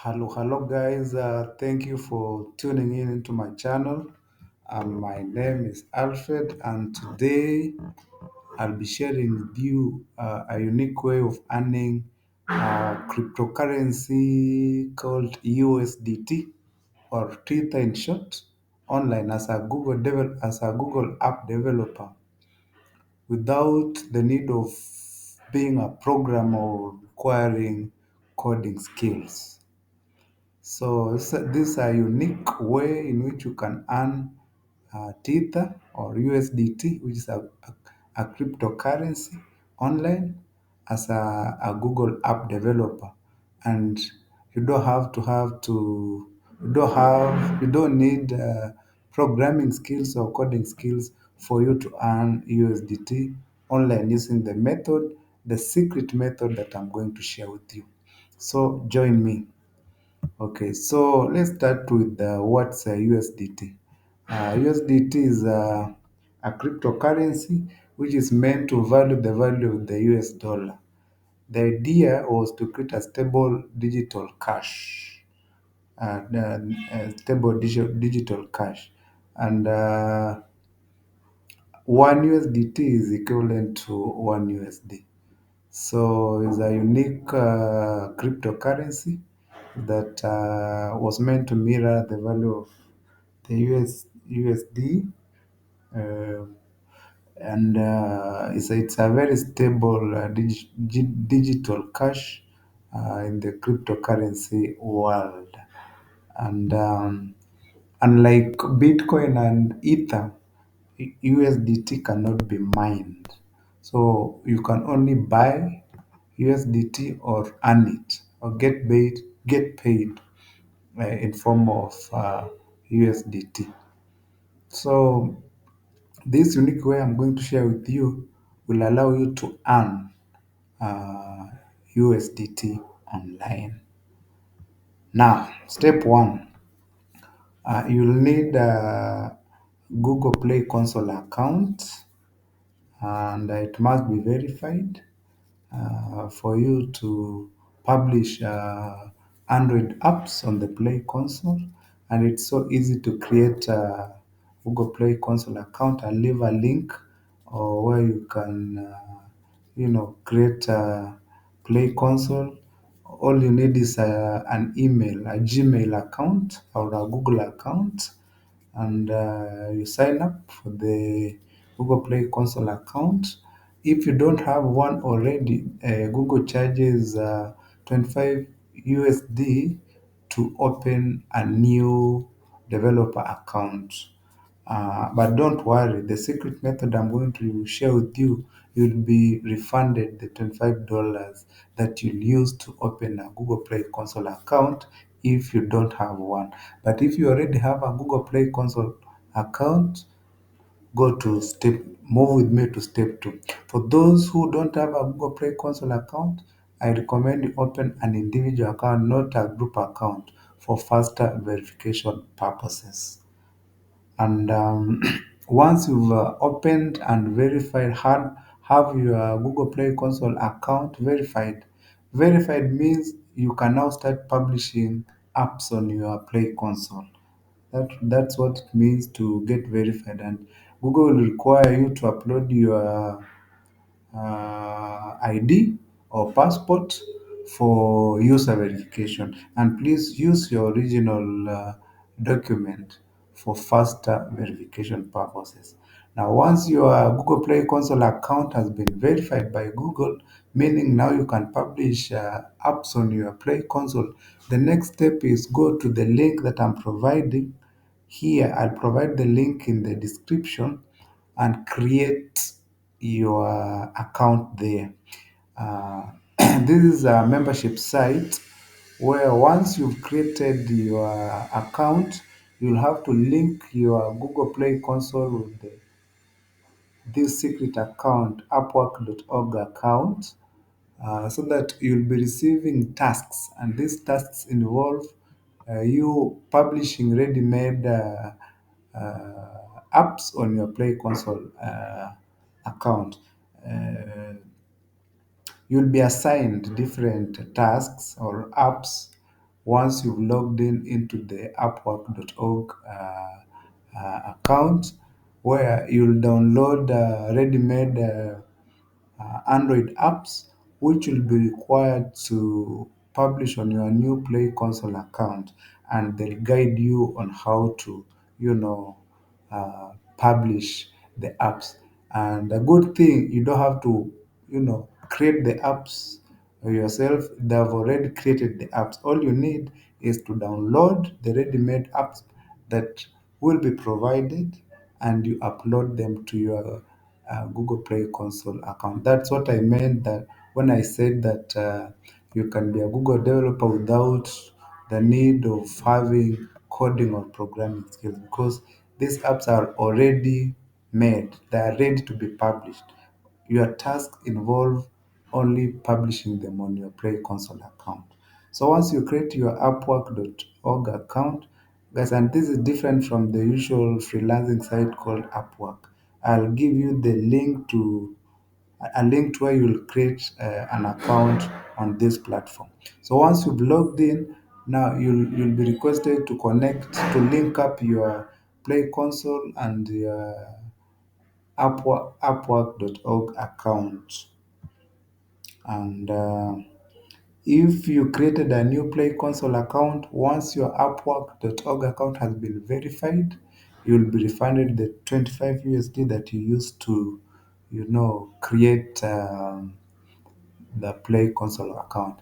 Hello, guys. Thank you for tuning in into my channel. My name is Alfred, and today I'll be sharing with you a unique way of earning cryptocurrency called USDT or Tether in short, online as a Google app developer without the need of being a programmer or requiring coding skills. So this is a unique way in which you can earn Tether or USDT, which is a cryptocurrency online as a Google app developer. And you don't need programming skills or coding skills for you to earn USDT online using the secret method that I'm going to share with you. So join me. Okay, so let's start with what's USDT. USDT is a cryptocurrency which is meant to value the value of the US dollar. The idea was to create a stable digital cash, digital cash, and 1 USDT is equivalent to 1 USD. So it's a unique cryptocurrency that was meant to mirror the value of the USD, uh, and it's a very stable digital cash in the cryptocurrency world. And unlike Bitcoin and Ether, USDT cannot be mined. So you can only buy USDT or earn it or get paid in form of USDT. So this unique way I'm going to share with you will allow you to earn uh, USDT online. Now, step one, you'll need a Google Play Console account, and it must be verified for you to publish Android apps on the Play Console. And it's so easy to create a Google Play Console account. I'll leave a link or where you can, create a Play Console. All you need is an email, a Gmail account or a Google account, and you sign up for the Google Play Console account. If you don't have one already, Google charges 25 USD to open a new developer account. But don't worry, the secret method I'm going to share with you, you'll be refunded the $25 that you'll use to open a Google Play Console account if you don't have one. But if you already have a Google Play Console account, move with me to step two. For those who don't have a Google Play Console account, I recommend you open an individual account, not a group account, for faster verification purposes. And once you've opened and have your Google Play Console account verified means you can now start publishing apps on your Play Console. That's what it means to get verified, and Google will require you to upload your ID or passport for user verification. And please use your original document for faster verification purposes. Now, once your Google Play Console account has been verified by Google, meaning now you can publish apps on your Play Console, the next step is go to the link that I'm providing here. I'll provide the link in the description and create your account there. Uh, this is a membership site where once you've created your account, you'll have to link your Google Play Console with this secret account, Upwork.org account, so that you'll be receiving tasks, and these tasks involve you publishing ready-made apps on your Play Console account. Uh, you'll be assigned different tasks or apps once you've logged in into the upwork.org account, where you'll download ready-made Android apps, which will be required to publish on your new Play Console account, and they'll guide you on how to, you know, publish the apps. And a good thing, you don't have to, create the apps yourself. They have already created the apps. All you need is to download the ready-made apps that will be provided, and you upload them to your Google Play Console account. That's what I meant that when I said that you can be a Google developer without the need of having coding or programming skills, because these apps are already made. They are ready to be published. Your tasks involve only publishing them on your Play Console account. So once you create your Upwork.org account, guys, and this is different from the usual freelancing site called Upwork. I'll give you the link to a link to where you'll create an account on this platform. So once you've logged in, now you'll be requested to connect to link up your Play Console and your Upwork.org account. And if you created a new Play Console account, once your Upwork.org account has been verified, you'll be refunded the 25 USD that you used to, create the Play Console account.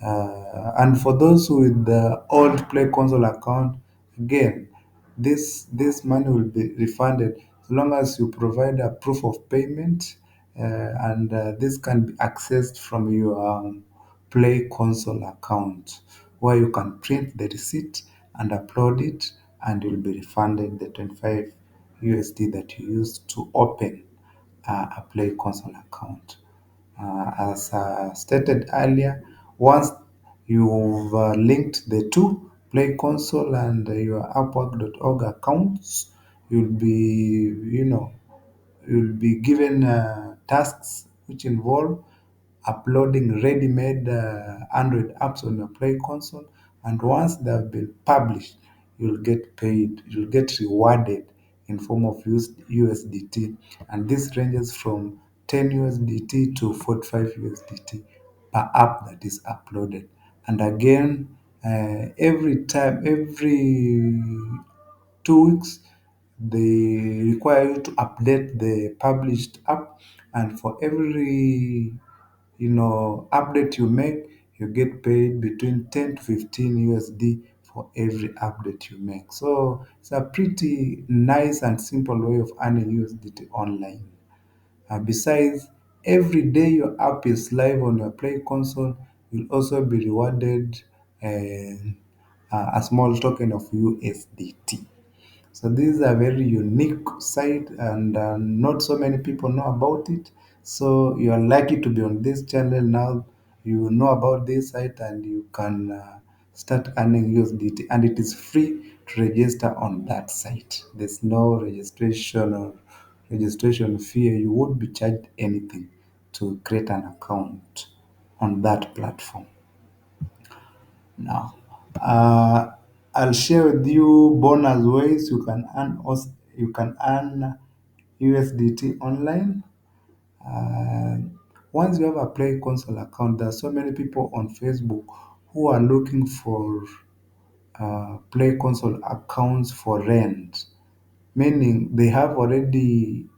And for those with the old Play Console account, again, this money will be refunded as long as you provide a proof of payment, and this can be accessed from your Play Console account, where you can print the receipt and upload it, and you'll be refunded the 25 USD that you used to open a Play Console account. As stated earlier, once you've linked the two, Play Console and your Upwork.org accounts, you'll be, you'll be given tasks which involve uploading ready-made Android apps on your Play Console, and once they have been published, you'll get paid, you'll get rewarded in form of USDT, and this ranges from 10 USDT to 45 USDT per app that is uploaded. And again, every 2 weeks, they require you to update the published app, and for every update you make, you get paid between 10 to 15 USD for every update you make. So it's a pretty nice and simple way of earning USDT online. Besides, every day your app is live on your Play Console, you'll also be rewarded a small token of USDT. So this is a very unique site, and not so many people know about it. So you are lucky to be on this channel now. You know about this site, and you can start earning USDT, and it is free to register on that site. There's no registration fee. You won't be charged anything to create an account on that platform. Now, I'll share with you bonus ways you can earn USDT online. Uh, Once you have a Play Console account, there are so many people on Facebook who are looking for Play Console accounts for rent, meaning they have ready-made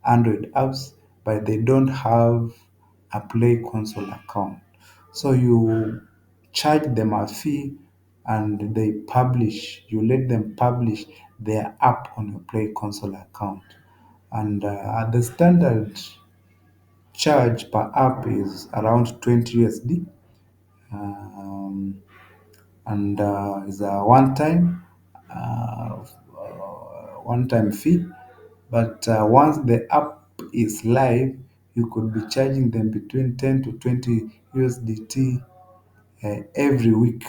Android apps, but they don't have a Play Console account. So you charge them a fee, and you let them publish their app on your Play Console account. And the standard charge per app is around 20 USD. Um, and is a one-time fee. But once the app is live, you could be charging them between 10 to 20 USDT every week,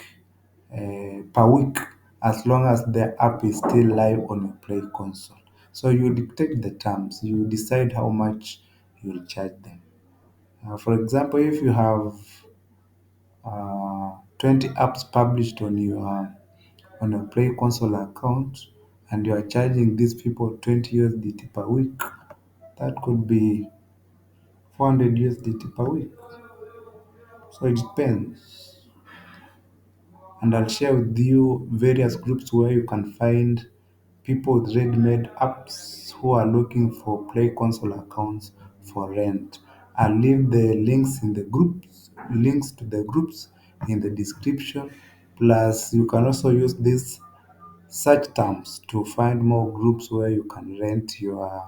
per week, as long as the app is still live on your Play Console. So you dictate the terms, you decide how much you'll charge them. For example, if you have 20 apps published on your Play Console account, and you are charging these people 20 USDT per week. That could be 400 USDT per week. So it depends. And I'll share with you various groups where you can find people with ready-made apps who are looking for Play Console accounts for rent. I'll leave the links to the groups in the description. Plus, you can also use these search terms to find more groups where you can rent your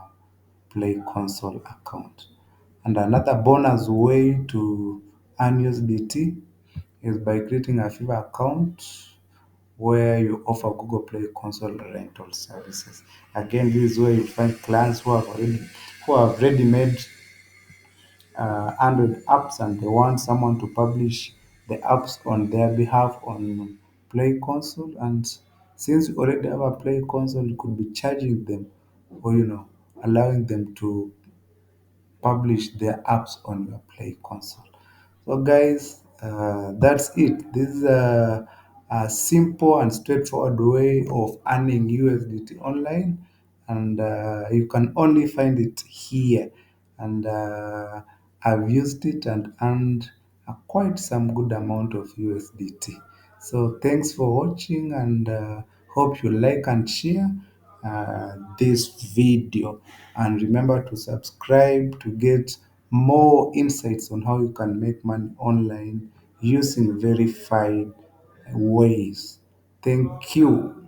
Play Console account. And another bonus way to earn USDT is by creating a Fiverr account where you offer Google Play Console rental services. Again, this is where you find clients who have already made Android apps and they want someone to publish the apps on their behalf on Play Console. And since you already have a Play Console, you could be charging them or allowing them to publish their apps on your Play Console. So, guys, that's it. This is a simple and straightforward way of earning USDT online, and you can only find it here. And I've used it and earned quite some good amount of USDT. So, thanks for watching, and hope you like and share this video, and remember to subscribe to get more insights on how you can make money online using verified ways. Thank you.